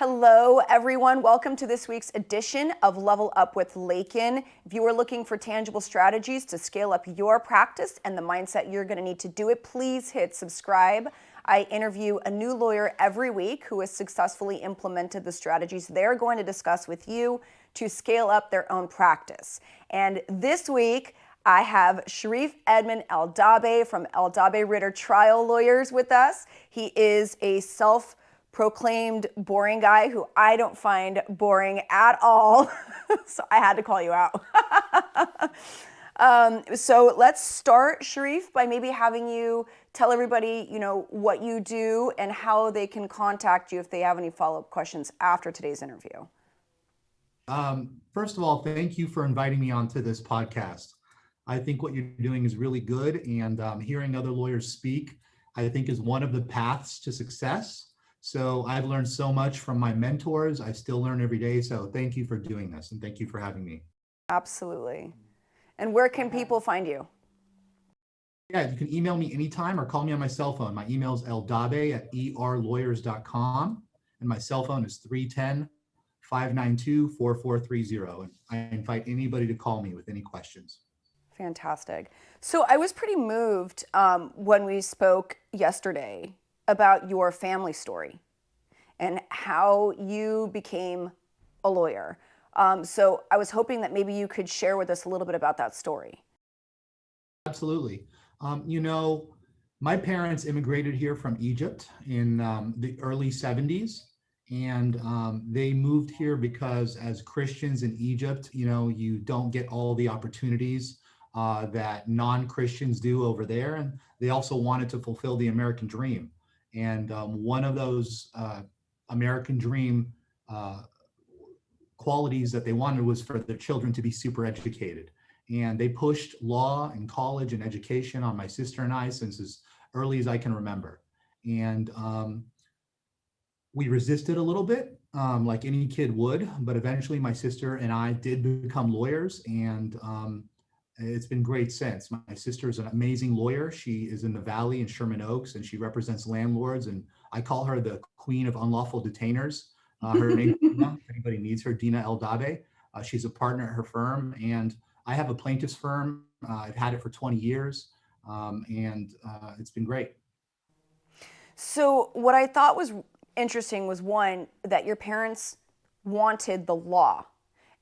Hello, everyone. Welcome to this week's edition of Level Up with Laiken. If you are looking for tangible strategies to scale up your practice and the mindset you're going to need to do it, please hit subscribe. I interview a new lawyer every week who has successfully implemented the strategies they're going to discuss with you to scale up their own practice. And this week, I have Sherif Edmond Dabe from Dabe Ritter Trial Lawyers with us. He is a self-proclaimed boring guy who I don't find boring at all. So I had to call you out. So let's start, Sherif, by maybe having you tell everybody, what you do and how they can contact you if they have any follow-up questions after today's interview. First of all, thank you for inviting me onto this podcast. I think what you're doing is really good, and hearing other lawyers speak, I think, is one of the paths to success. So I've learned so much from my mentors. I still learn every day. So thank you for doing this, and thank you for having me. Absolutely. And where can people find you? Yeah, you can email me anytime or call me on my cell phone. My email is ldabe@erlawyers.com, and my cell phone is 310-592-4430. And I invite anybody to call me with any questions. Fantastic. So I was pretty moved when we spoke yesterday about your family story and how you became a lawyer. So I was hoping that maybe you could share with us a little bit about that story. Absolutely. My parents immigrated here from Egypt in the early 70s. And they moved here because as Christians in Egypt, you don't get all the opportunities that non-Christians do over there. And they also wanted to fulfill the American dream. And one of those American dream qualities that they wanted was for their children to be super educated. And they pushed law and college and education on my sister and I since as early as I can remember. And we resisted a little bit, like any kid would, but eventually my sister and I did become lawyers, and it's been great since. My sister is an amazing lawyer. She is in the Valley in Sherman Oaks, and she represents landlords, and I call her the queen of unlawful detainers. Her name is Dina, if anybody needs her, Dina Dabe. She's a partner at her firm, and I have a plaintiff's firm. I've had it for 20 years, and it's been great. So what I thought was interesting was, one, that your parents wanted the law.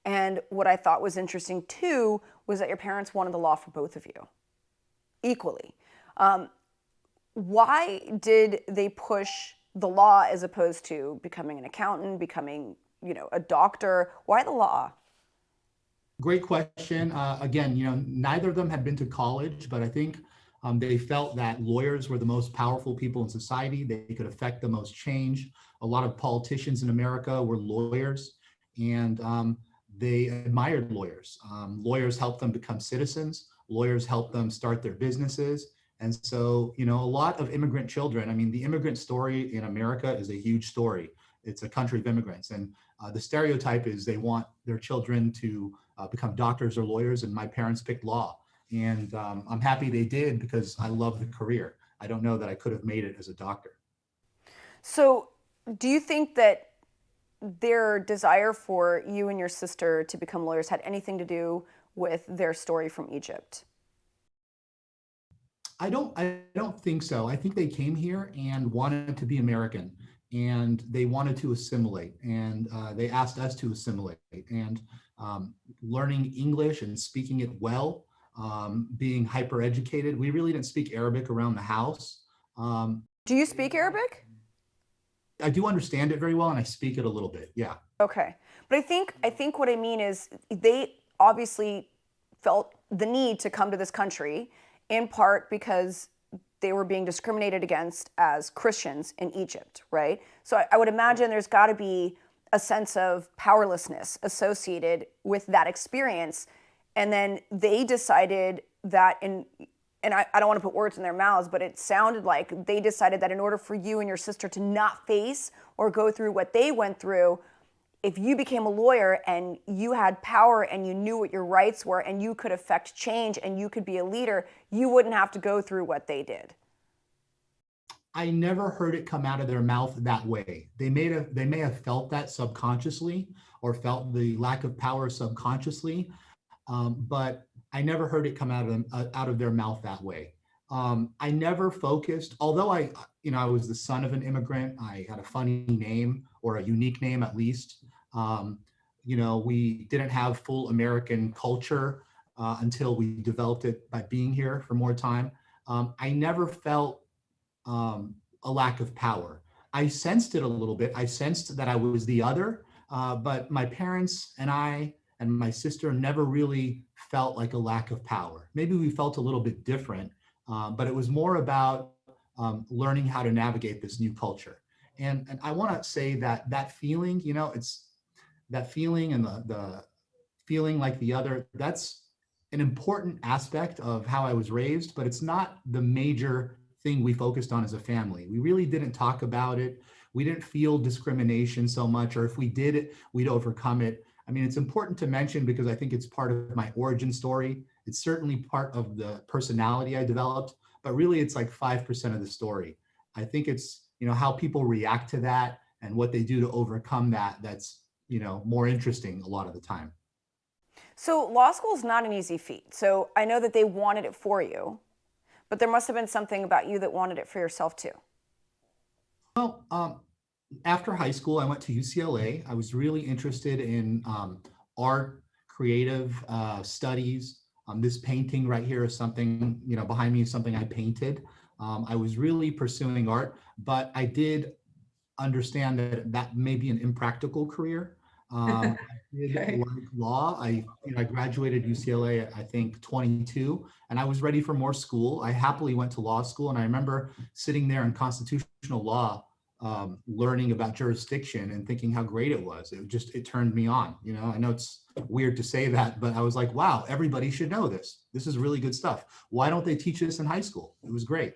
And what I thought was interesting, too, was that your parents wanted the law for both of you equally. Why did they push the law as opposed to becoming an accountant, becoming, a doctor? Why the law? Great question. Again, neither of them had been to college, but I think they felt that lawyers were the most powerful people in society. They could affect the most change. A lot of politicians in America were lawyers, and they admired lawyers. Lawyers helped them become citizens. Lawyers helped them start their businesses. And so, a lot of immigrant children, the immigrant story in America is a huge story. It's a country of immigrants. And the stereotype is they want their children to become doctors or lawyers, and my parents picked law. And I'm happy they did because I love the career. I don't know that I could have made it as a doctor. So do you think that their desire for you and your sister to become lawyers had anything to do with their story from Egypt? I don't think so. I think they came here and wanted to be American, and they wanted to assimilate, and they asked us to assimilate. And learning English and speaking it well, being hyper educated. We really didn't speak Arabic around the house. Do you speak Arabic? I do understand it very well, and I speak it a little bit. Yeah. Okay. But I think what I mean is they obviously felt the need to come to this country in part because they were being discriminated against as Christians in Egypt, right? So I would imagine there's got to be a sense of powerlessness associated with that experience. And then they decided that and I don't want to put words in their mouths, but it sounded like they decided that in order for you and your sister to not face or go through what they went through, if you became a lawyer and you had power and you knew what your rights were and you could affect change and you could be a leader, you wouldn't have to go through what they did. I never heard it come out of their mouth that way. They may have felt that subconsciously or felt the lack of power subconsciously, but I never heard it come out of their mouth that way. I never focused, although I was the son of an immigrant. I had a funny name or a unique name at least. Um, we didn't have full American culture until we developed it by being here for more time. I never felt a lack of power. I sensed it a little bit. I sensed that I was the other, but my parents and I and my sister never really felt like a lack of power. Maybe we felt a little bit different, but it was more about learning how to navigate this new culture. And I want to say that that feeling, it's that feeling and the feeling like the other, that's an important aspect of how I was raised, but it's not the major thing we focused on as a family. We really didn't talk about it. We didn't feel discrimination so much, or if we did it, we'd overcome it. I mean, it's important to mention because I think it's part of my origin story. It's certainly part of the personality I developed, but really it's like 5% of the story. I think it's, how people react to that and what they do to overcome that, that's, more interesting a lot of the time. So law school is not an easy feat. So I know that they wanted it for you, but there must have been something about you that wanted it for yourself too. Well, after high school, I went to UCLA. I was really interested in art, creative studies. This painting right here is something, behind me is something I painted. I was really pursuing art, but I did understand that that may be an impractical career. I did Okay. like law. I graduated UCLA at, I think 22, and I was ready for more school. I happily went to law school, and I remember sitting there in constitutional law, learning about jurisdiction and thinking how great it was. It turned me on. I know it's weird to say that, but I was like, wow, everybody should know this. This is really good stuff. Why don't they teach this in high school? It was great.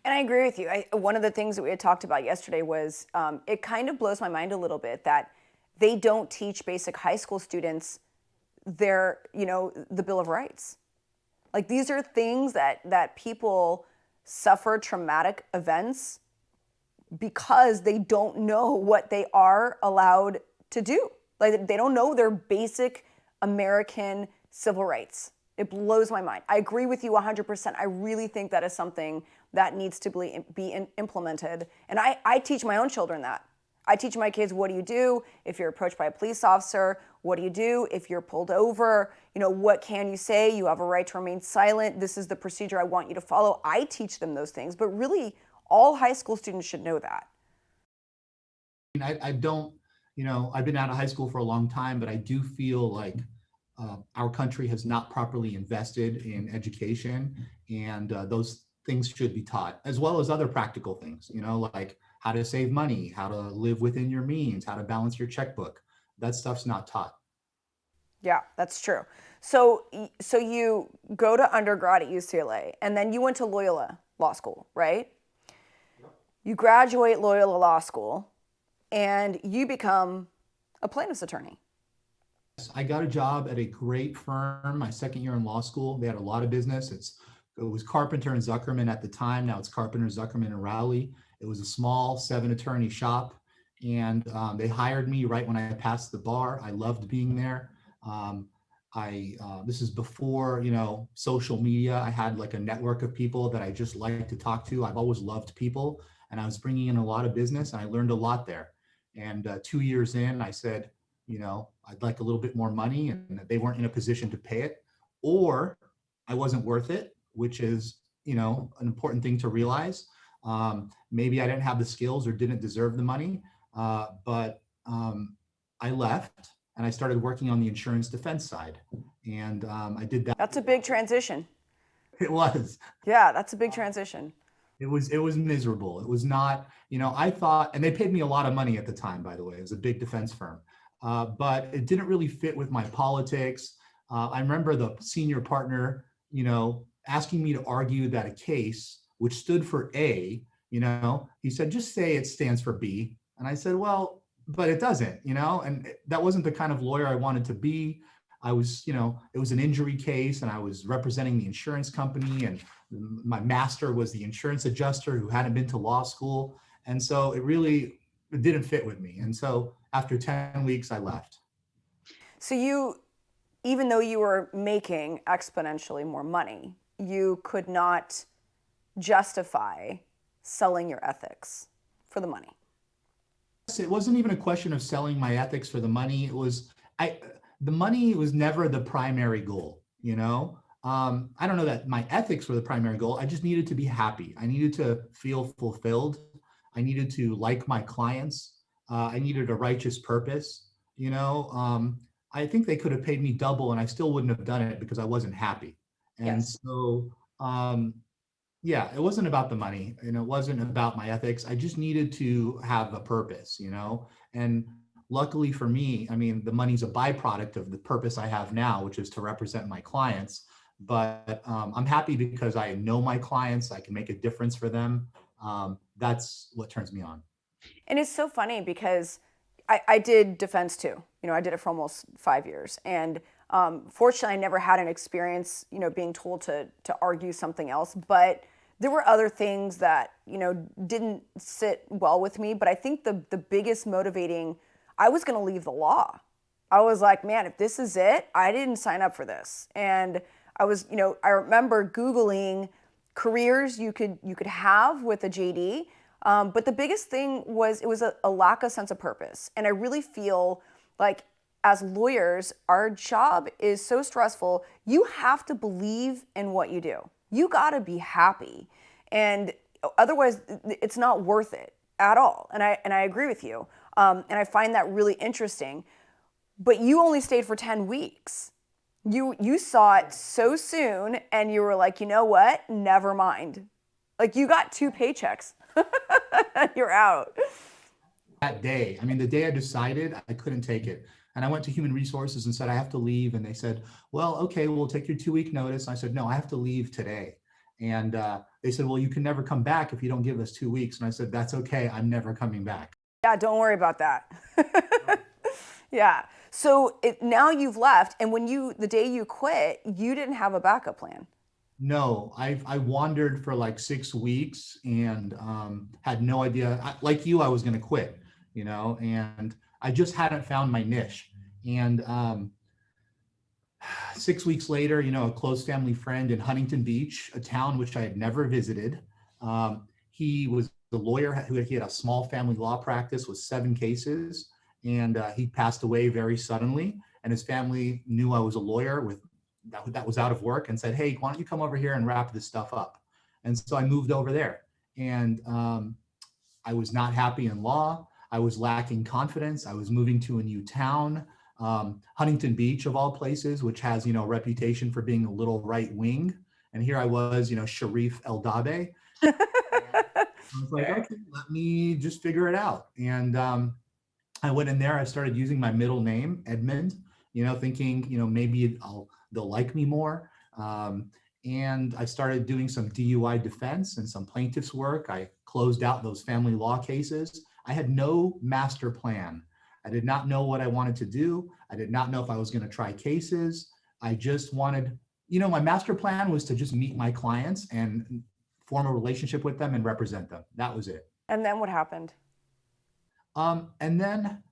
And I agree with you. One of the things that we had talked about yesterday was it kind of blows my mind a little bit that they don't teach basic high school students the Bill of Rights. Like these are things that people suffer traumatic events because they don't know what they are allowed to do. Like they don't know their basic American civil rights. It blows my mind. I agree with you 100%. I really think that is something that needs to be implemented. And I teach my own children that. I teach my kids, what do you do if you're approached by a police officer? What do you do if you're pulled over? What can you say? You have a right to remain silent. This is the procedure I want you to follow. I teach them those things, but really all high school students should know that. I don't, I've been out of high school for a long time, but I do feel like our country has not properly invested in education, and those things should be taught, as well as other practical things, like how to save money, how to live within your means, how to balance your checkbook. That stuff's not taught. Yeah, that's true. So you go to undergrad at UCLA, and then you went to Loyola Law School, right? You graduate Loyola Law School, and you become a plaintiff's attorney. I got a job at a great firm my second year in law school. They had a lot of business. It was Carpenter and Zuckerman at the time. Now it's Carpenter, Zuckerman, and Rowley. It was a small 7-attorney shop, and they hired me right when I passed the bar. I loved being there. This is before social media. I had like a network of people that I just liked to talk to. I've always loved people, and I was bringing in a lot of business, and I learned a lot there. And 2 years in, I said, I'd like a little bit more money, and they weren't in a position to pay it, or I wasn't worth it, which is, an important thing to realize. Maybe I didn't have the skills or didn't deserve the money, but I left and I started working on the insurance defense side. And I did that. That's a big transition. It was. Yeah, that's a big transition. It was miserable. It was not, I thought, and they paid me a lot of money at the time, by the way. It was a big defense firm. But it didn't really fit with my politics. I remember the senior partner, asking me to argue that a case which stood for A, he said, just say it stands for B. And I said, well, but it doesn't, and that wasn't the kind of lawyer I wanted to be. I was, it was an injury case and I was representing the insurance company, and my master was the insurance adjuster who hadn't been to law school. And so it didn't fit with me. And so after 10 weeks, I left. So you, even though you were making exponentially more money, you could not justify selling your ethics for the money. It wasn't even a question of selling my ethics for the money. The money was never the primary goal, I don't know that my ethics were the primary goal. I just needed to be happy. I needed to feel fulfilled. I needed to like my clients. I needed a righteous purpose. I think they could have paid me double and I still wouldn't have done it because I wasn't happy. And Yes. so, yeah, it wasn't about the money and it wasn't about my ethics. I just needed to have a purpose, and luckily for me, I mean, the money's a byproduct of the purpose I have now, which is to represent my clients. But I'm happy because I know my clients, I can make a difference for them. That's what turns me on. And it's so funny because I did defense too. I did it for almost 5 years. And fortunately, I never had an experience, being told to argue something else. But there were other things that, didn't sit well with me. But I think the biggest motivating, I was going to leave the law. I was like, man, if this is it, I didn't sign up for this. And I was, I remember Googling careers you could have with a JD. But the biggest thing was it was a lack of sense of purpose. And I really feel like as lawyers, our job is so stressful. You have to believe in what you do. You got to be happy. And otherwise, it's not worth it at all. And I agree with you. And I find that really interesting. But you only stayed for 10 weeks. You saw it so soon and you were like, you know what? Never mind. Like you got 2 paychecks. You're out. That day, I mean, the day I decided I couldn't take it. And I went to human resources and said, I have to leave. And they said, well, okay, we'll take your 2-week notice. And I said, no, I have to leave today. And they said, well, you can never come back if you don't give us 2 weeks. And I said, that's okay. I'm never coming back. Yeah, don't worry about that. Yeah. So now you've left. And the day you quit, you didn't have a backup plan. No, I wandered for like 6 weeks and had no idea. Like you, I was going to quit, and I just hadn't found my niche. And 6 weeks later, a close family friend in Huntington Beach, a town which I had never visited, he was the lawyer he had a small family law practice with 7 cases, and he passed away very suddenly. And his family knew I was a lawyer that was out of work and said, hey, why don't you come over here and wrap this stuff up? And so I moved over there, and I was not happy in law. I was lacking confidence. I was moving to a new town, Huntington Beach of all places, which has, a reputation for being a little right wing. And here I was, Sherif El Dabe. I was like, okay, let me just figure it out. And I went in there, I started using my middle name, Edmund, thinking, maybe they'll like me more. And I started doing some DUI defense and some plaintiff's work. I closed out those family law cases. I had no master plan. I did not know what I wanted to do. I did not know if I was going to try cases. I just wanted, my master plan was to just meet my clients and form a relationship with them and represent them. That was it. And then what happened? And then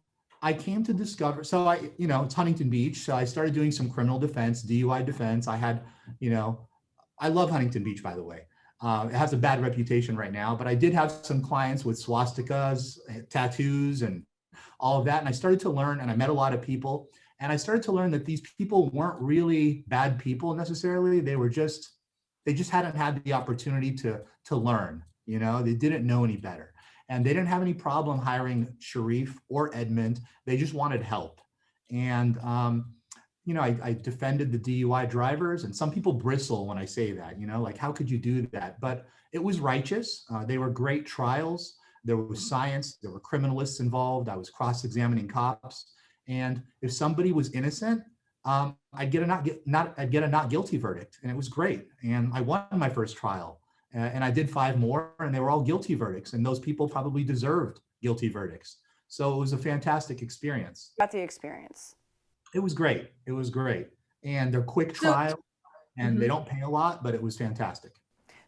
I came to discover, so it's Huntington Beach. So I started doing some criminal defense, DUI defense. I had, I love Huntington Beach, by the way. It has a bad reputation right now, but I did have some clients with swastikas, tattoos, and all of that. And I started to learn, and I met a lot of people. And I started to learn that these people weren't really bad people necessarily. They just hadn't had the opportunity to learn. They didn't know any better. And they didn't have any problem hiring Sherif or Edmund. They just wanted help. And, I defended the DUI drivers, and some people bristle when I say that, like, how could you do that? But it was righteous. They were great trials. There was science. There were criminalists involved. I was cross-examining cops. And if somebody was innocent, I'd get a not guilty verdict. And it was great. And I won my first trial. And I did 5 more, and they were all guilty verdicts. And those people probably deserved guilty verdicts. So it was a fantastic experience. Got the experience. It was great. It was great. And they're quick So, trial and they mhm. don't pay a lot, but it was fantastic.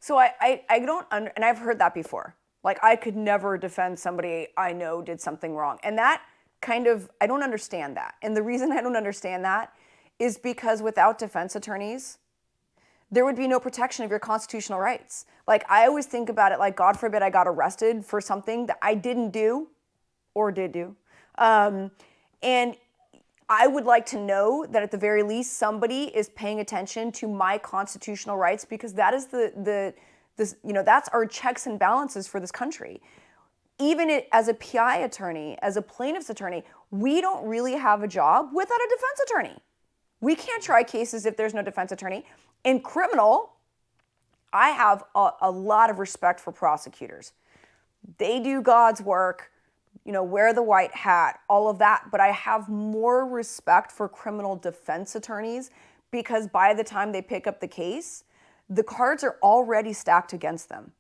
So I don't and I've heard that before. Like I could never defend somebody I know did something wrong. And that kind of I don't understand that. And the reason I don't understand that is because without defense attorneys, there would be no protection of your constitutional rights. Like I always think about it like God forbid I got arrested for something that I didn't do or did do. And I would like to know that at the very least somebody is paying attention to my constitutional rights because that is that's our checks and balances for this country. Even as a PI attorney, as a plaintiff's attorney, we don't really have a job without a defense attorney. We can't try cases if there's no defense attorney. In criminal, I have a lot of respect for prosecutors. They do God's work, wear the white hat, all of that. But I have more respect for criminal defense attorneys because by the time they pick up the case, the cards are already stacked against them.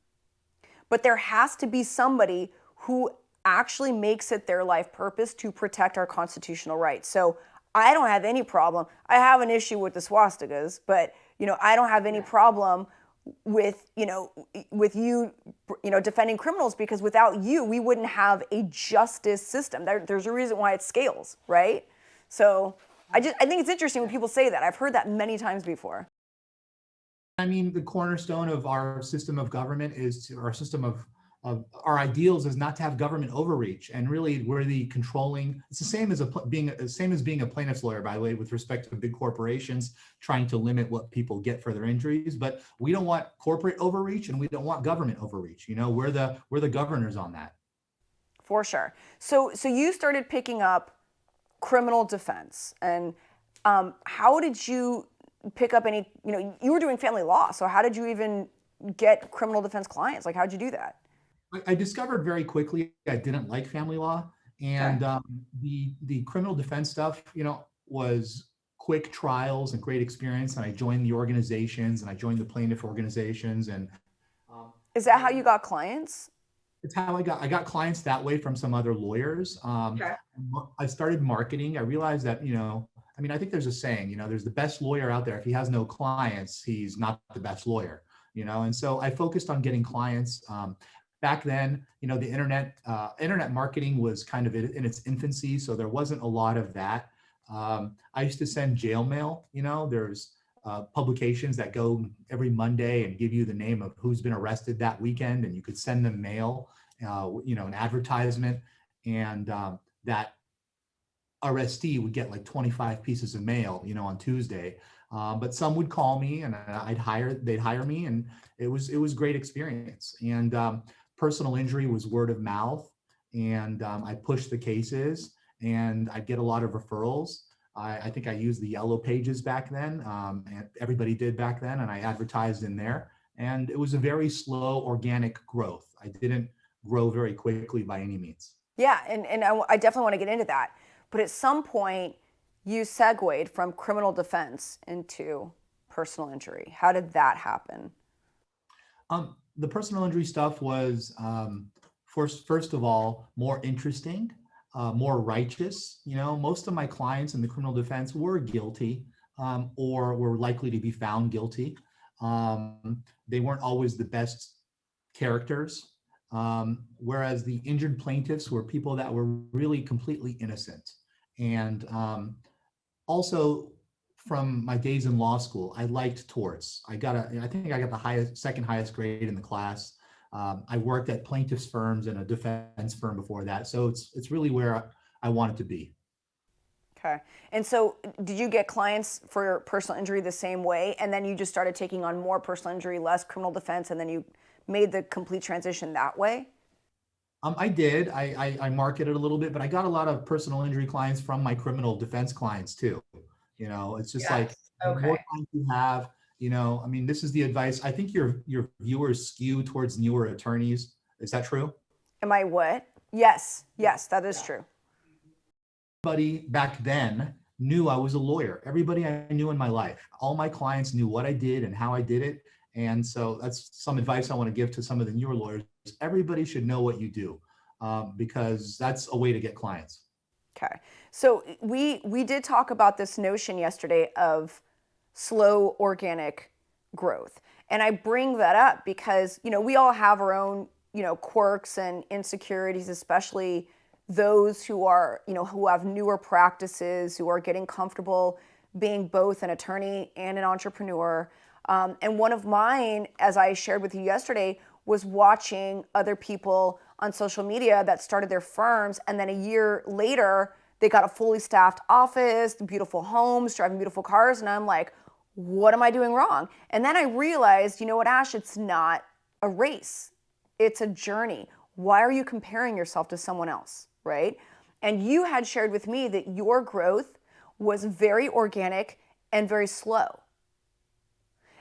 But there has to be somebody who actually makes it their life purpose to protect our constitutional rights. So I don't have any problem. I have an issue with the swastikas, but I don't have any problem with with you defending criminals because without you we wouldn't have a justice system. There's a reason why it scales, right? So I think it's interesting when people say that. I've heard that many times before. I mean, the cornerstone of our system of government our system of our ideals is not to have government overreach. And really, we're the controlling. It's the same as being a plaintiff's lawyer, by the way, with respect to big corporations trying to limit what people get for their injuries. But we don't want corporate overreach, and we don't want government overreach. We're the governors on that. For sure. So you started picking up criminal defense, and how did you pick up any? You were doing family law, so how did you even get criminal defense clients? Like, how'd you do that? I discovered very quickly I didn't like family law, and Okay. the criminal defense stuff, was quick trials and great experience. And I joined the organizations, and I joined the plaintiff organizations, and Is that how you got clients? it's how I got clients that way from some other lawyers. Okay. I started marketing. I realized that I think there's a saying, there's the best lawyer out there. If he has no clients, he's not the best lawyer. And so I focused on getting clients. Back then, the internet marketing was kind of in its infancy, so there wasn't a lot of that. I used to send jail mail. There's publications that go every Monday and give you the name of who's been arrested that weekend, and you could send them mail, an advertisement, and that arrestee would get like 25 pieces of mail, on Tuesday. But some would call me, and they'd hire me, and it was great experience. And personal injury was word of mouth, and I pushed the cases, and I'd get a lot of referrals. I think I used the yellow pages back then, and everybody did back then, and I advertised in there. And it was a very slow, organic growth. I didn't grow very quickly by any means. Yeah, and I definitely want to get into that. But at some point, you segued from criminal defense into personal injury. How did that happen? The personal injury stuff was, first of all, more interesting, more righteous. Most of my clients in the criminal defense were guilty, or were likely to be found guilty. They weren't always the best characters, whereas the injured plaintiffs were people that were really completely innocent. And also, from my days in law school, I liked torts. I think I got the second highest grade in the class. I worked at plaintiffs firms and a defense firm before that, so it's really where I wanted to be. Okay. And so did you get clients for personal injury the same way, and then you just started taking on more personal injury, less criminal defense, and then you made the complete transition that way? I did. I marketed a little bit, but I got a lot of personal injury clients from my criminal defense clients too. It's just like Yes. the Okay. more time you have, this is the advice. I think your viewers skew towards newer attorneys. Is that true? Am I what? Yes. Yes, that is true. Everybody back then knew I was a lawyer. Everybody I knew in my life, all my clients knew what I did and how I did it. And so that's some advice I want to give to some of the newer lawyers. Everybody should know what you do, because that's a way to get clients. Okay. So we did talk about this notion yesterday of slow organic growth. And I bring that up because, we all have our own, quirks and insecurities, especially those who are, who have newer practices, who are getting comfortable being both an attorney and an entrepreneur. And one of mine, as I shared with you yesterday, was watching other people on social media that started their firms, and then a year later, they got a fully staffed office, beautiful homes, driving beautiful cars, and I'm like, what am I doing wrong? And then I realized, you know what, Ash, it's not a race. It's a journey. Why are you comparing yourself to someone else, right? And you had shared with me that your growth was very organic and very slow.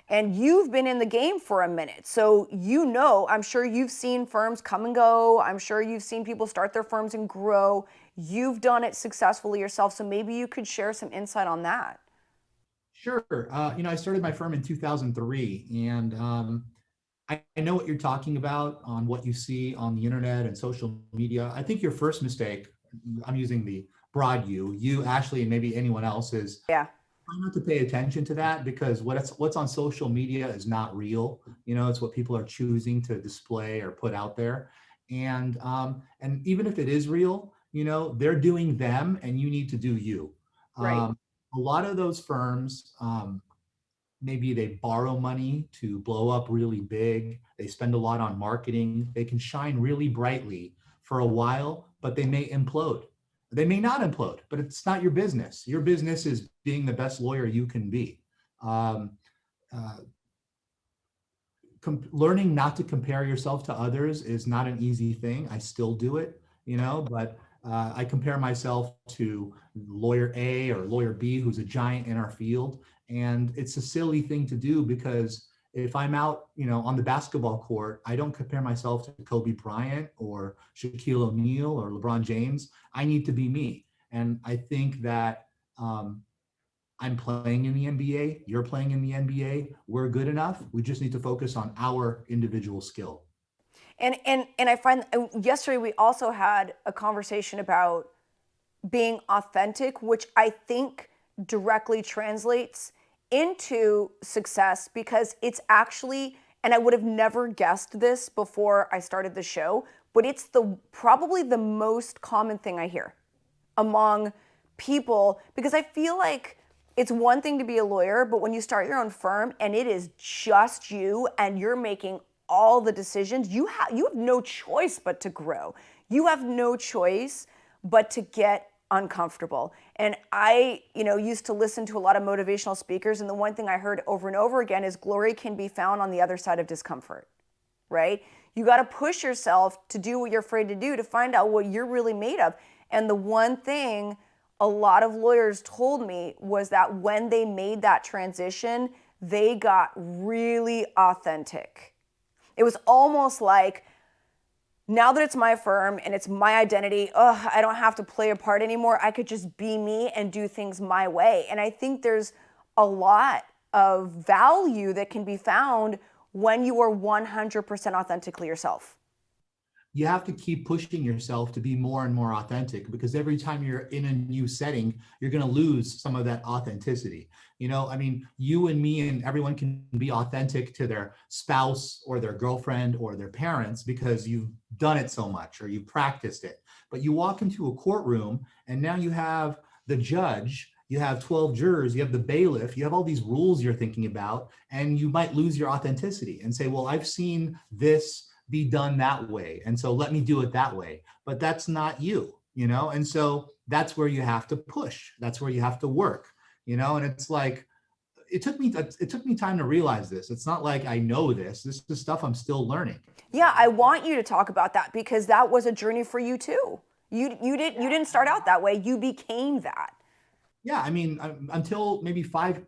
And you've been in the game for a minute. So, I'm sure you've seen firms come and go. I'm sure you've seen people start their firms and grow. You've done it successfully yourself. So maybe you could share some insight on that. Sure. I started my firm in 2003, and I know what you're talking about on what you see on the internet and social media. I think your first mistake, I'm using the broad you, Ashley, and maybe anyone else, is Yeah. try not to pay attention to that, because what's on social media is not real. It's what people are choosing to display or put out there. And even if it is real, they're doing them and you need to do you. Right. A lot of those firms, maybe they borrow money to blow up really big. They spend a lot on marketing. They can shine really brightly for a while, but they may implode. They may not implode, but it's not your business. Your business is being the best lawyer you can be. Um, uh, Learning not to compare yourself to others is not an easy thing. I still do it, but I compare myself to lawyer A or lawyer B, who's a giant in our field. And it's a silly thing to do, because if I'm out, on the basketball court, I don't compare myself to Kobe Bryant or Shaquille O'Neal or LeBron James. I need to be me. And I think that I'm playing in the NBA, you're playing in the NBA, we're good enough. We just need to focus on our individual skill. And I find yesterday we also had a conversation about being authentic, which I think directly translates into success, because it's actually, and I would have never guessed this before I started the show, but it's probably the most common thing I hear among people, because I feel like it's one thing to be a lawyer, but when you start your own firm and it is just you and you're making all the decisions, you have no choice but to grow. You have no choice but to get uncomfortable. And I, used to listen to a lot of motivational speakers, and the one thing I heard over and over again is glory can be found on the other side of discomfort, right? You got to push yourself to do what you're afraid to do, to find out what you're really made of. And the one thing a lot of lawyers told me was that when they made that transition, they got really authentic. It was almost like, now that it's my firm and it's my identity, I don't have to play a part anymore. I could just be me and do things my way. And I think there's a lot of value that can be found when you are 100% authentically yourself. You have to keep pushing yourself to be more and more authentic, because every time you're in a new setting, you're going to lose some of that authenticity. You and me and everyone can be authentic to their spouse or their girlfriend or their parents because you've done it so much or you've practiced it. But you walk into a courtroom and now you have the judge, you have 12 jurors, you have the bailiff, you have all these rules you're thinking about, and you might lose your authenticity and say, well, I've seen this be done that way, and so let me do it that way. But that's not you, and so that's where you have to push. That's where you have to work, and it's like, it took me time to realize this. It's not like I know this is stuff I'm still learning. Yeah, I want you to talk about that, because that was a journey for you too. You didn't start out that way. You became that. Yeah, until maybe five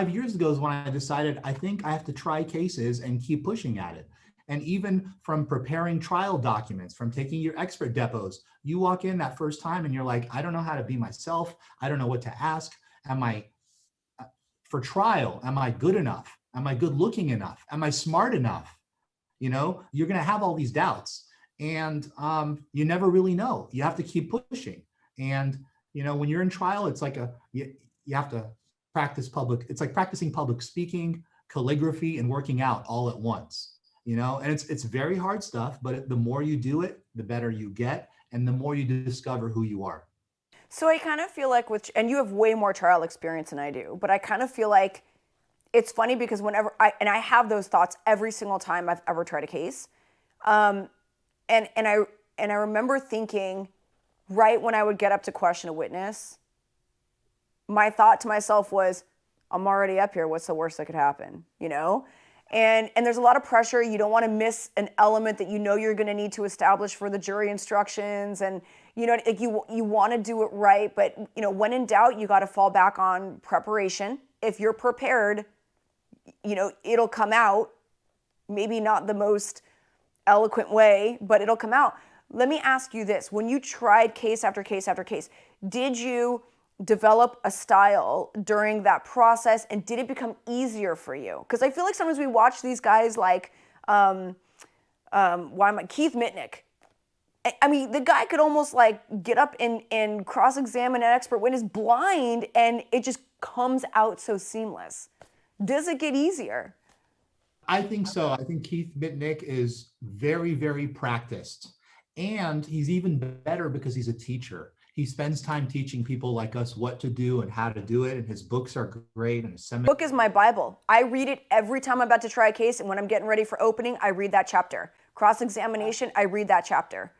years ago is when I decided I think I have to try cases and keep pushing at it. And even from preparing trial documents, from taking your expert depots, you walk in that first time and you're like, I don't know how to be myself. I don't know what to ask. For trial, am I good enough? Am I good looking enough? Am I smart enough? You're going to have all these doubts, and you never really know. You have to keep pushing. And When you're in trial, it's like you have to practice public. It's like practicing public speaking, calligraphy, and working out all at once. And it's very hard stuff, but the more you do it, the better you get, and the more you discover who you are. So I kind of feel like and you have way more trial experience than I do, but I kind of feel like it's funny because whenever I have those thoughts every single time I've ever tried a case. And I remember thinking, right when I would get up to question a witness, my thought to myself was, I'm already up here. What's the worst that could happen? And there's a lot of pressure. You don't want to miss an element that you're going to need to establish for the jury instructions, and like you want to do it right. But when in doubt, you got to fall back on preparation. If you're prepared, it'll come out. Maybe not the most eloquent way, but it'll come out. Let me ask you this. When you tried case after case after case, did you develop a style during that process, and did it become easier for you? Because I feel like sometimes we watch these guys like, Keith Mitnick. I mean, the guy could almost like get up and cross-examine an expert witness blind, and it just comes out so seamless. Does it get easier? I think so. I think Keith Mitnick is very, very practiced. And he's even better because he's a teacher. He spends time teaching people like us what to do and how to do it. And his books are great. And his book is my Bible. I read it every time I'm about to try a case. And when I'm getting ready for opening, I read that chapter. Cross-examination, I read that chapter.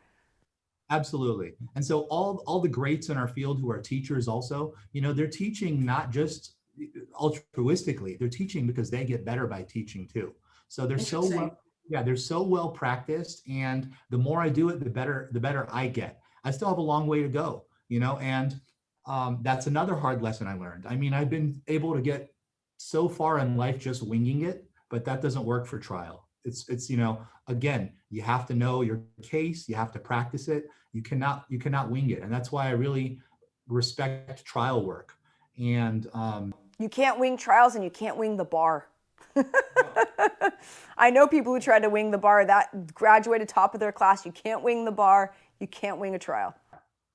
Absolutely. And so all the greats in our field who are teachers also, they're teaching not just altruistically, they're teaching because they get better by teaching too. So they're so well practiced, and the more I do it, the better I get. I still have a long way to go, and that's another hard lesson I learned. I mean, I've been able to get so far in life just winging it, but that doesn't work for trial. It's again, you have to know your case, you have to practice it. You cannot wing it, and that's why I really respect trial work. And you can't wing trials, and you can't wing the bar. I know people who tried to wing the bar that graduated top of their class. You can't wing the bar. You can't wing a trial.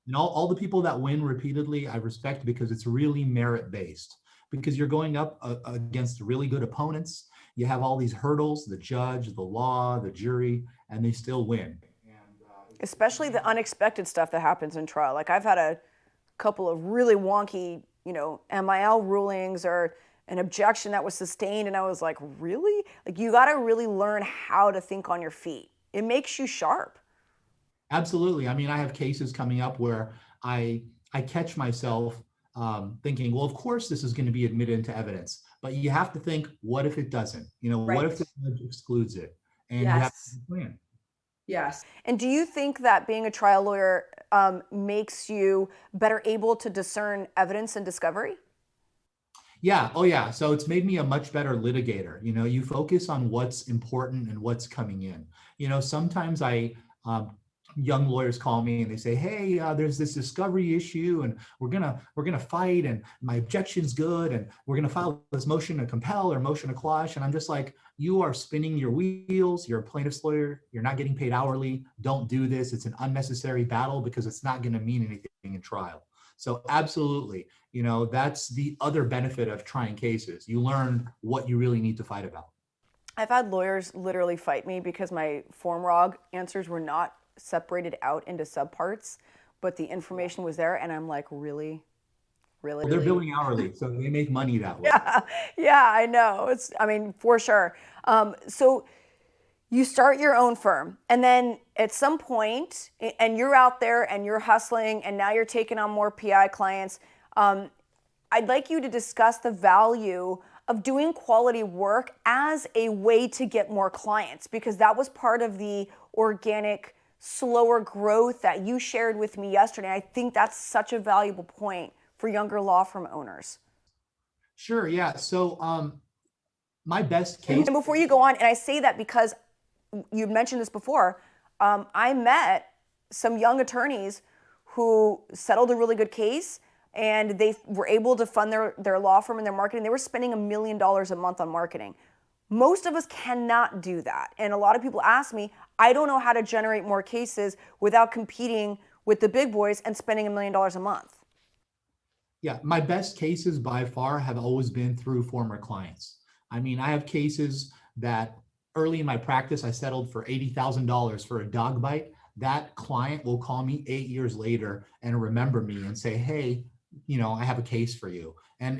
And all the people that win repeatedly, I respect, because it's really merit-based, because you're going up against really good opponents. You have all these hurdles, the judge, the law, the jury, and they still win. Especially the unexpected stuff that happens in trial. Like I've had a couple of really wonky, MIL rulings or an objection that was sustained, and I was like, really? Like, you got to really learn how to think on your feet. It makes you sharp. Absolutely. I mean, I have cases coming up where I catch myself thinking, well, of course this is going to be admitted into evidence, but you have to think, what if it doesn't? Right. What if the judge excludes it? And yes. You have to plan. Yes. And do you think that being a trial lawyer makes you better able to discern evidence and discovery? Yeah. Oh, yeah. So it's made me a much better litigator. You focus on what's important and what's coming in. Sometimes young lawyers call me and they say, hey, there's this discovery issue, and we're gonna fight, and my objection's good, and we're gonna file this motion to compel or motion to quash. And I'm just like, you are spinning your wheels. You're a plaintiff's lawyer. You're not getting paid hourly. Don't do this. It's an unnecessary battle because it's not going to mean anything in trial. So absolutely, that's the other benefit of trying cases. You learn what you really need to fight about. I've had lawyers literally fight me because my form log answers were not separated out into subparts, but the information was there, and I'm like, really? Well, they're billing hourly, so they make money that way. Yeah, I know. For sure. So you start your own firm, and then at some point, and you're out there and you're hustling, and now you're taking on more PI clients. I'd like you to discuss the value of doing quality work as a way to get more clients, because that was part of the organic, slower growth that you shared with me yesterday. I think that's such a valuable point for younger law firm owners. Sure, yeah. So my best case. And before you go on, and I say that because you mentioned this before, I met some young attorneys who settled a really good case, and they were able to fund their law firm and their marketing. They were spending $1 million a month on marketing. Most of us cannot do that. And a lot of people ask me, I don't know how to generate more cases without competing with the big boys and spending $1 million a month. Yeah, my best cases by far have always been through former clients. I mean, I have cases that early in my practice, I settled for $80,000 for a dog bite. That client will call me 8 years later and remember me and say, hey, I have a case for you. And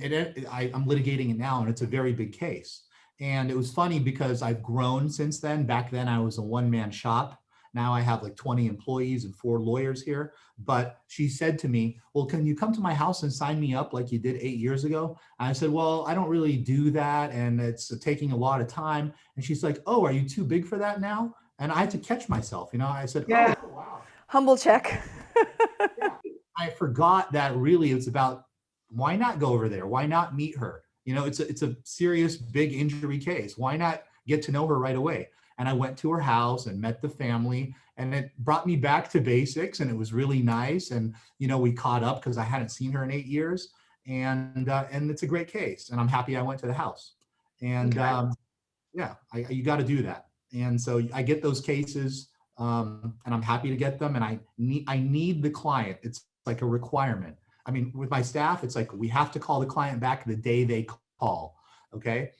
I'm litigating it now, and it's a very big case. And it was funny because I've grown since then. Back then, I was a one-man shop. Now I have like 20 employees and 4 lawyers here. But she said to me, well, can you come to my house and sign me up like you did 8 years ago? And I said, well, I don't really do that. And it's taking a lot of time. And she's like, oh, are you too big for that now? And I had to catch myself. I said, Yeah. oh, wow. Humble check. Yeah. I forgot that really it's about why not go over there? Why not meet her? It's a serious big injury case. Why not get to know her right away? And I went to her house and met the family, and it brought me back to basics, and it was really nice. And we caught up because I hadn't seen her in 8 years, and it's a great case, and I'm happy I went to the house. And Okay. yeah, you got to do that. And so I get those cases, and I'm happy to get them. And I need the client. It's like a requirement. I mean, with my staff, it's like we have to call the client back the day they call. Okay,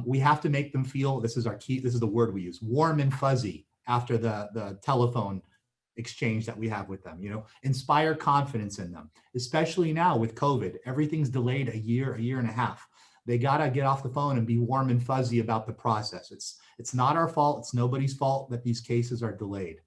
we have to make them feel, this is our key. This is the word we use: warm and fuzzy after the telephone exchange that we have with them. Inspire confidence in them, especially now with COVID. Everything's delayed a year and a half. They got to get off the phone and be warm and fuzzy about the process. It's not our fault. It's nobody's fault that these cases are delayed.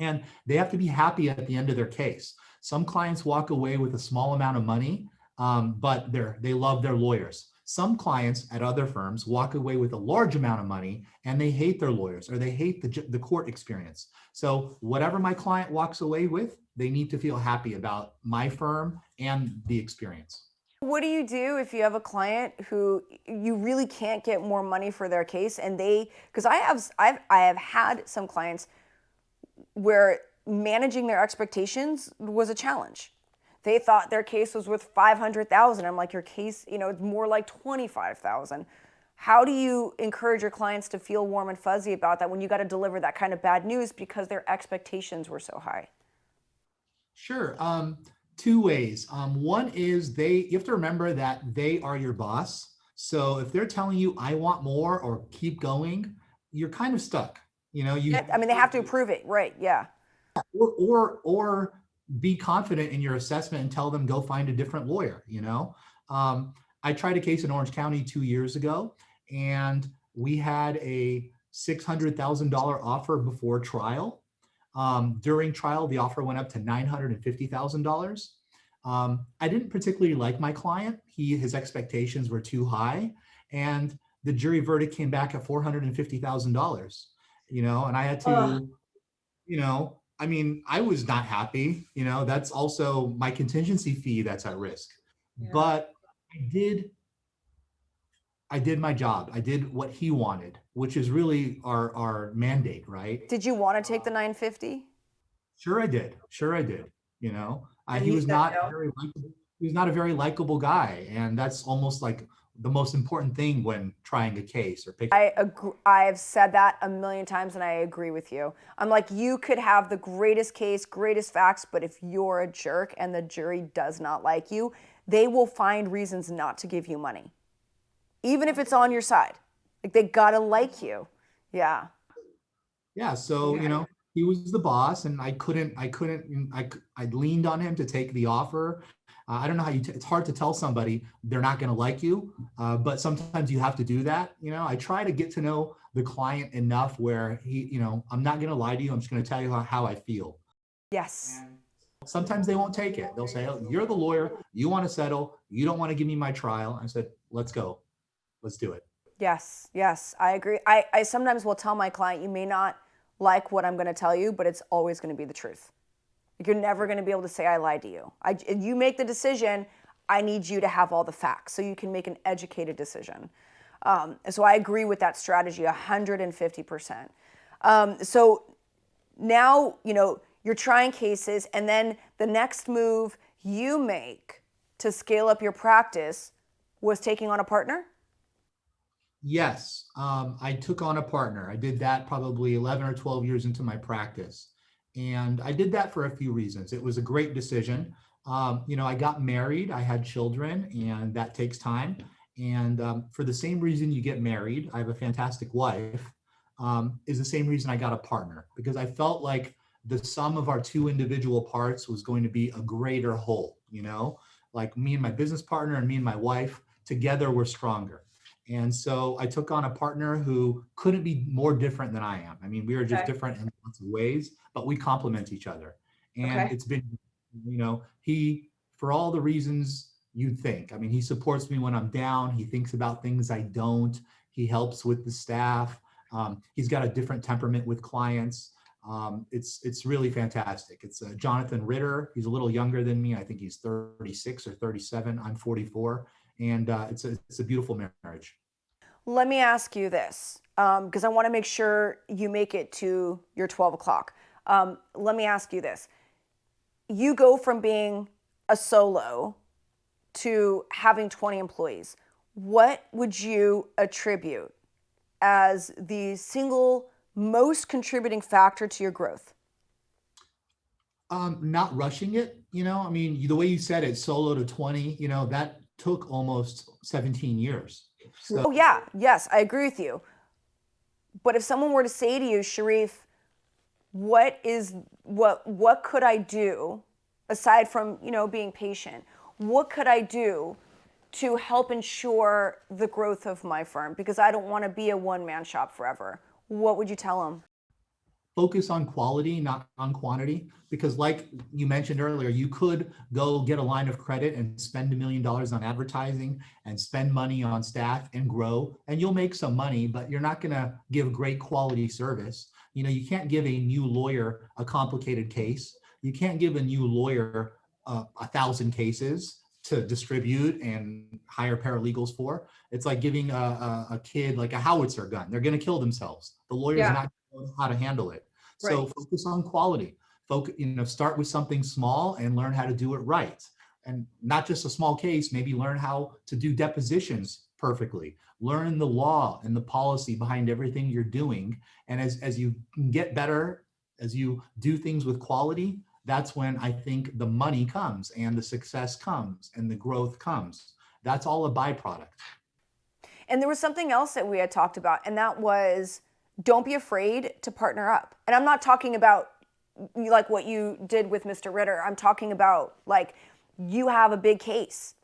And they have to be happy at the end of their case. Some clients walk away with a small amount of money, but they love their lawyers. Some clients at other firms walk away with a large amount of money and they hate their lawyers, or they hate the court experience. So whatever my client walks away with, they need to feel happy about my firm and the experience. What do you do if you have a client who you really can't get more money for their case, and because I have had some clients where managing their expectations was a challenge. They thought their case was worth 500,000. I'm like, your case, it's more like 25,000. How do you encourage your clients to feel warm and fuzzy about that when you got to deliver that kind of bad news because their expectations were so high? Sure. Two ways. One is you have to remember that they are your boss. So if they're telling you, I want more, or keep going, you're kind of stuck. I mean, they have to approve it, right? Yeah. or be confident in your assessment and tell them, go find a different lawyer. I tried a case in Orange County 2 years ago, and we had a $600,000 offer before trial. During trial, the offer went up to $950,000. I didn't particularly like my client. His expectations were too high, and the jury verdict came back at $450,000. And I had to, I mean, I was not happy. That's also my contingency fee that's at risk. Yeah. But I did my job. I did what he wanted, which is really our mandate, right? Did you want to take the 950? Sure, I did. Sure, I did. And He he was said not no? very likable. He was not a very likable guy, and that's almost like the most important thing when trying a case or picking. I agree. I've said that a million times, and I agree with you. I'm like, you could have the greatest case, greatest facts, but if you're a jerk and the jury does not like you, they will find reasons not to give you money, even if it's on your side. Like, they gotta like you. Yeah. Yeah, so he was the boss, and I leaned on him to take the offer. I don't know how it's hard to tell somebody they're not going to like you, but sometimes you have to do that. I try to get to know the client enough where I'm not going to lie to you. I'm just going to tell you how I feel. Yes. And sometimes they won't take it. They'll say, oh, you're the lawyer. You want to settle. You don't want to give me my trial. I said, let's go. Let's do it. Yes. Yes. I agree. I sometimes will tell my client, you may not like what I'm going to tell you, but it's always going to be the truth. Like, you're never going to be able to say I lied to you. You make the decision. I need you to have all the facts so you can make an educated decision. So I agree with that strategy 150%. So now, you're trying cases, and then the next move you make to scale up your practice was taking on a partner? Yes, I took on a partner. I did that probably 11 or 12 years into my practice. And I did that for a few reasons. It was a great decision. I got married, I had children, and that takes time. And for the same reason you get married, I have a fantastic wife, is the same reason I got a partner, because I felt like the sum of our two individual parts was going to be a greater whole, like me and my business partner and me and my wife together we're stronger. And so I took on a partner who couldn't be more different than I am. I mean, we are just Okay. different in lots of ways, but we complement each other. And Okay. it's been, he, for all the reasons you'd think. I mean, he supports me when I'm down. He thinks about things I don't. He helps with the staff. He's got a different temperament with clients. It's really fantastic. It's Jonathan Ritter. He's a little younger than me. I think he's 36 or 37. I'm 44, and it's a beautiful marriage. Let me ask you this, because I want to make sure you make it to your 12 o'clock. Let me ask you this. You go from being a solo to having 20 employees. What would you attribute as the single most contributing factor to your growth? Not rushing it, I mean, the way you said it, solo to 20, that took almost 17 years. So Oh, yeah. Yes, I agree with you. But if someone were to say to you, Sherif, what could I do aside from, being patient? What could I do to help ensure the growth of my firm? Because I don't want to be a one-man shop forever. What would you tell them? focus on quality, not on quantity. Because like you mentioned earlier, you could go get a line of credit and spend $1 million on advertising and spend money on staff and grow, and you'll make some money, but you're not going to give great quality service. You can't give a new lawyer a complicated case. You can't give a new lawyer 1,000 cases to distribute and hire paralegals for. It's like giving a kid like a howitzer gun. They're going to kill themselves. The lawyer's Yeah, not going to know how to handle it. So right. focus on quality. Focus, start with something small and learn how to do it right. And not just a small case, maybe learn how to do depositions perfectly. Learn the law and the policy behind everything you're doing. And as you get better, as you do things with quality, that's when I think the money comes and the success comes and the growth comes. That's all a byproduct. And there was something else that we had talked about, and that was don't be afraid to partner up. And I'm not talking about like what you did with Mr. Ritter. I'm talking about like you have a big case.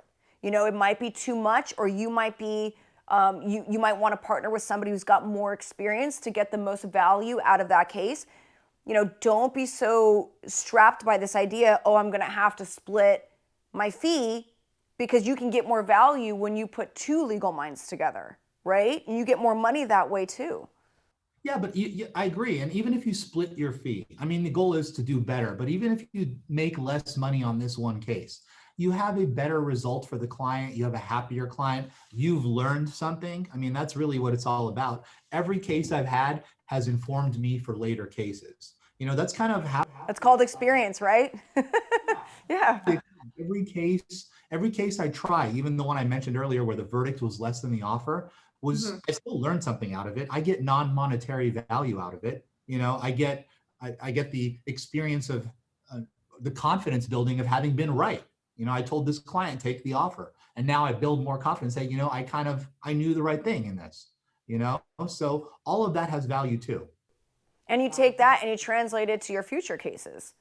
It might be too much, or you might be you might want to partner with somebody who's got more experience to get the most value out of that case. Don't be so strapped by this idea, oh, I'm going to have to split my fee, because you can get more value when you put two legal minds together, right? And you get more money that way too. Yeah, but I agree. And even if you split your fee, I mean, the goal is to do better. But even if you make less money on this one case, you have a better result for the client. You have a happier client. You've learned something. I mean, that's really what it's all about. Every case I've had has informed me for later cases. That's kind of how That's called experience, right? Yeah. every case I try, even the one I mentioned earlier where the verdict was less than the offer, Mhm. was I still learned something out of it. I get non-monetary value out of it. I get the experience of uh, the confidence building of having been right. I told this client take the offer, and now I build more confidence. Say, I knew the right thing in this. So all of that has value too. And you take that and you translate it to your future cases.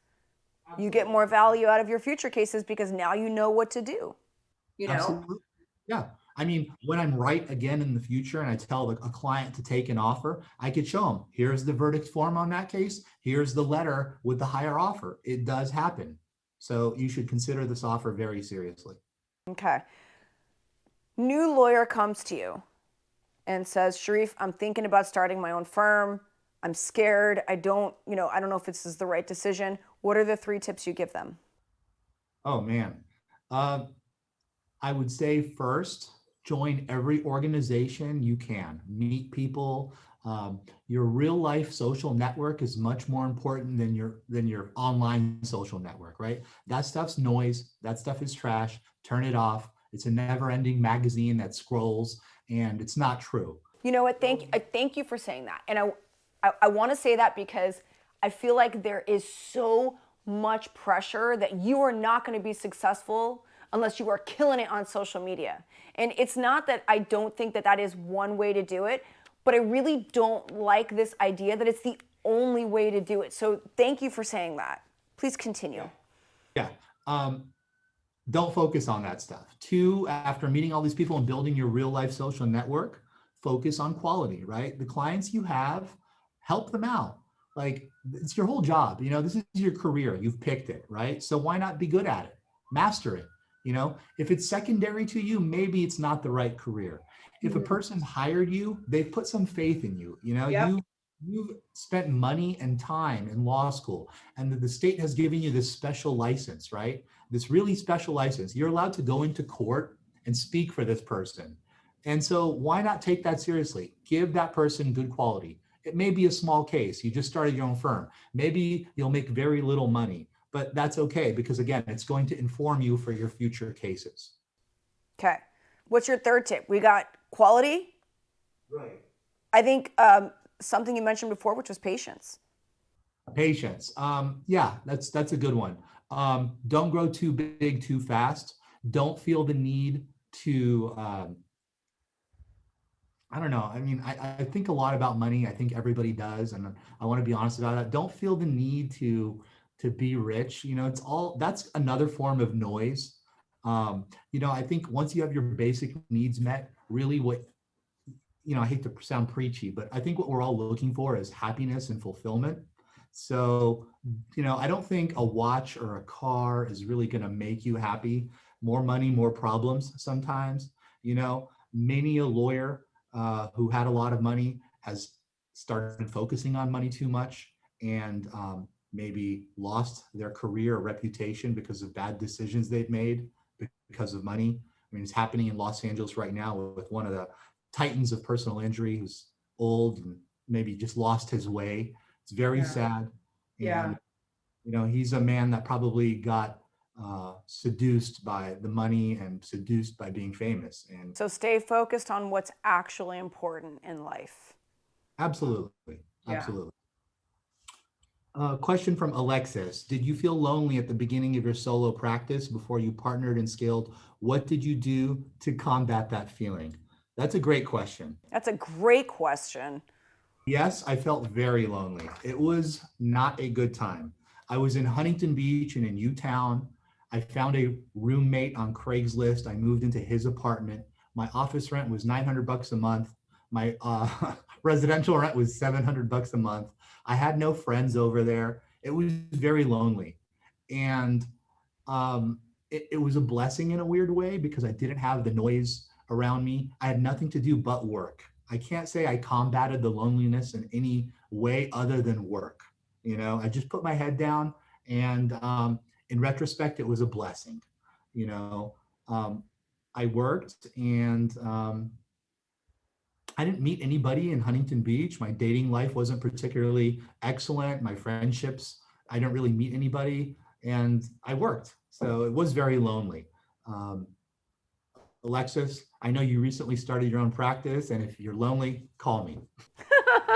You get more value out of your future cases because now you know what to do, you know? Absolutely. Yeah. I mean, when I'm right again in the future and I tell a client to take an offer, I could show them, here's the verdict form on that case. Here's the letter with the higher offer. It does happen. So you should consider this offer very seriously. Okay. New lawyer comes to you and says, Sherif, I'm thinking about starting my own firm. I'm scared. I don't know if this is the right decision. What are the 3 tips you give them? Oh, man. Uh, I would say first, join every organization you can, meet people. Your real life social network is much more important than your online social network, right? That stuff's noise. That stuff is trash. Turn it off. It's a never ending magazine that scrolls, and it's not true. You know what? Thank you for saying that. And I want to say that because I feel like there is so much pressure that you are not going to be successful unless you are killing it on social media. And it's not that I don't think that that is one way to do it, but I really don't like this idea that it's the only way to do it. So thank you for saying that. Please continue. Yeah. Don't focus on that stuff. Two, after meeting all these people and building your real life social network, focus on quality, right? The clients you have, help them out. Like, it's your whole job. This is your career. You've picked it, right? So why not be good at it? Master it. If it's secondary to you, maybe it's not the right career. If a person hired you, they've put some faith in you. Yep. You've spent money and time in law school, and the state has given you this special license, right? This really special license. You're allowed to go into court and speak for this person. And so why not take that seriously? Give that person good quality. It may be a small case. You just started your own firm. Maybe you'll make very little money, but that's okay, because again, it's going to inform you for your future cases. Okay. What's your third tip? We got quality. Right. I think something you mentioned before, which was patience. Patience. Yeah, that's a good one. Don't grow too big too fast. Don't feel the need to, I don't know. I mean, I think a lot about money. I think everybody does. And I want to be honest about that. Don't feel the need to be rich. That's another form of noise. I think once you have your basic needs met, really I hate to sound preachy, but I think what we're all looking for is happiness and fulfillment. So, I don't think a watch or a car is really going to make you happy. More money, more problems sometimes. Many a lawyer who had a lot of money has started focusing on money too much, and maybe lost their career or reputation because of bad decisions they've made because of money. I mean, it's happening in Los Angeles right now with one of the titans of personal injury who's old and maybe just lost his way. It's very sad. Yeah. And, he's a man that probably got seduced by the money and seduced by being famous. And So stay focused on what's actually important in life. absolutely, Yeah. absolutely. Question from Alexis. Did you feel lonely at the beginning of your solo practice before you partnered and scaled? What did you do to combat that feeling? That's a great question. That's a great question. Yes, I felt very lonely. It was not a good time. I was in Huntington Beach and in Newtown. I found a roommate on Craigslist. I moved into his apartment. My office rent was $900 a month. My residential rent was $700 a month. I had no friends over there. It was very lonely. And it was a blessing in a weird way because I didn't have the noise around me. I had nothing to do but work. I can't say I combated the loneliness in any way other than work. I just put my head down, and in retrospect, it was a blessing. I worked, and I didn't meet anybody in Huntington Beach. My dating life wasn't particularly excellent. My friendships, I didn't really meet anybody, and I worked. So it was very lonely. Alexis, I know you recently started your own practice, and if you're lonely, call me.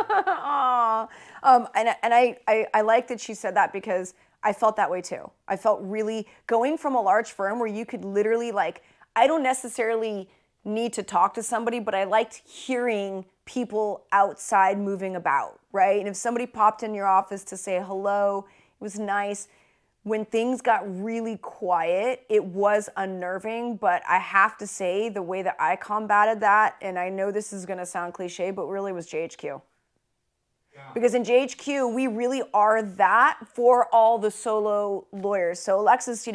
Aw. And I like that she said that because I felt that way too. I felt really going from a large firm where you could literally I don't necessarily need to talk to somebody, but I liked hearing people outside moving about, right? And if somebody popped in your office to say hello, it was nice. When things got really quiet, it was unnerving, but I have to say the way that I combated that, and I know this is gonna sound cliche, but really was JHQ. Yeah. Because in JHQ, we really are that for all the solo lawyers. So Alexis,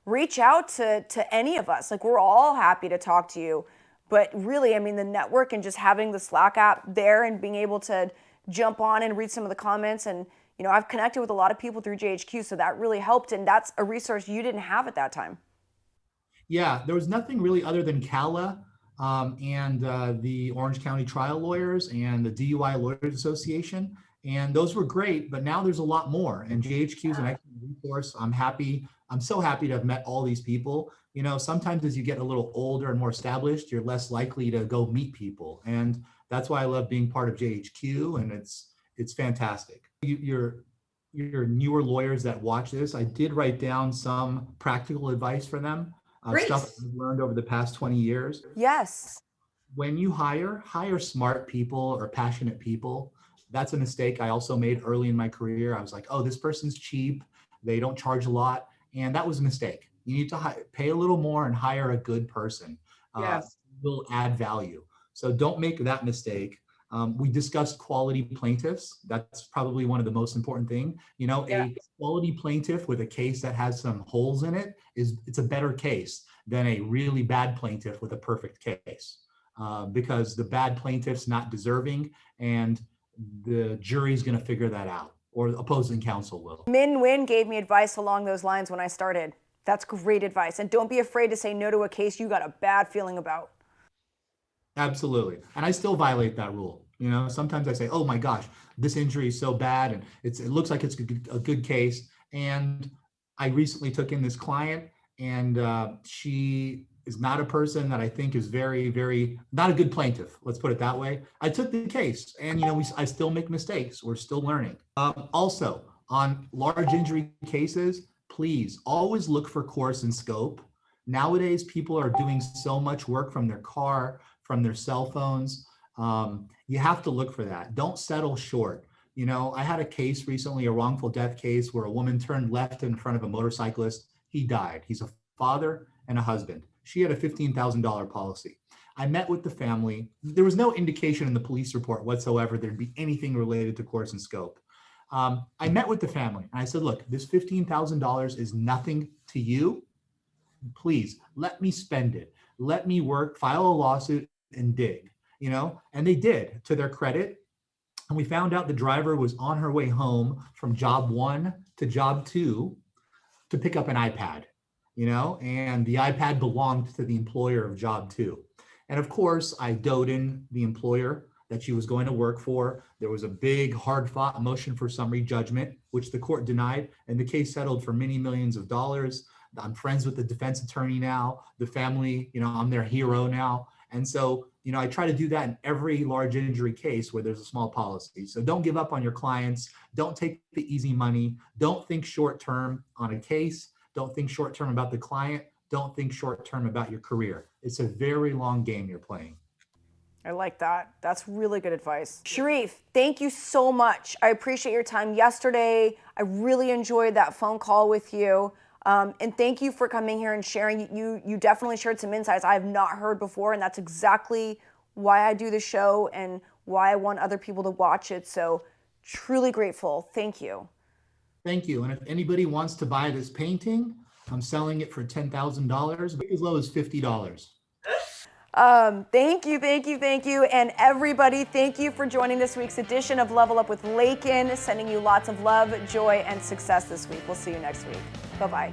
reach out to any of us. We're all happy to talk to you. But really, I mean, the network and just having the Slack app there and being able to jump on and read some of the comments, and I've connected with a lot of people through JHQ, so that really helped, and that's a resource you didn't have at that time. Yeah, there was nothing really other than CALA and the Orange County Trial Lawyers and the DUI Lawyers Association, and those were great, but now there's a lot more, and JHQ is an excellent resource. I'm so happy to have met all these people. Sometimes as you get a little older and more established, you're less likely to go meet people, and that's why I love being part of JHQ, and it's fantastic. You're your newer lawyers that watch this, I did write down some practical advice for them, Great. stuff I've learned over the past 20 years. Yes. When you hire smart people or passionate people. That's a mistake I also made early in my career. I was like, oh, this person's cheap. They don't charge a lot. And that was a mistake. You need to pay a little more and hire a good person. Yes. Will add value. So don't make that mistake. We discussed quality plaintiffs. That's probably one of the most important thing. You know, Yeah. a quality plaintiff with a case that has some holes in it it's a better case than a really bad plaintiff with a perfect case. Because the bad plaintiff's not deserving and the jury's going to figure that out, or opposing counsel will. Min Win gave me advice along those lines when I started. That's great advice. And don't be afraid to say no to a case you got a bad feeling about. Absolutely. And I still violate that rule. You know, sometimes I say, oh my gosh, this injury is so bad and it looks like it's a good case. And I recently took in this client and she is not a person that I think is very, not a good plaintiff. Let's put it that way. I took the case and, you know, I still make mistakes. We're still learning. Also, on large injury cases, please always look for course and scope. Nowadays, people are doing so much work from their car, from their cell phones. You have to look for that. Don't settle short. You know, I had a case recently, a wrongful death case where a woman turned left in front of a motorcyclist. He died. He's a father and a husband. She had a $15,000 policy. I met with the family. There was no indication in the police report whatsoever there'd be anything related to course and scope. I met with the family and I said, look, this $15,000 is nothing to you. Please let me spend it. Let me work, file a lawsuit and dig, you know? And they did, to their credit. And we found out the driver was on her way home from job 1 to job 2 to pick up an iPad, you know? And the iPad belonged to the employer of job 2. And of course, I doted in the employer that she was going to work for. There was a big, hard-fought motion for summary judgment, which the court denied, and the case settled for many millions of dollars. I'm friends with the defense attorney now. The family, you know, I'm their hero now. And so, you know, I try to do that in every large injury case where there's a small policy. So don't give up on your clients. Don't take the easy money. Don't think short term on a case. Don't think short term about the client. Don't think short term about your career. It's a very long game you're playing. I like that. That's really good advice. Sherif, thank you so much. I appreciate your time yesterday. I really enjoyed that phone call with you. And thank you for coming here and sharing. You definitely shared some insights I have not heard before, and that's exactly why I do the show and why I want other people to watch it. So truly grateful. Thank you. Thank you. And if anybody wants to buy this painting, I'm selling it for $10,000, as low as $50. Thank you. And everybody, thank you for joining this week's edition of Level Up with Laiken. Sending you lots of love, joy, and success this week. We'll see you next week. Bye-bye.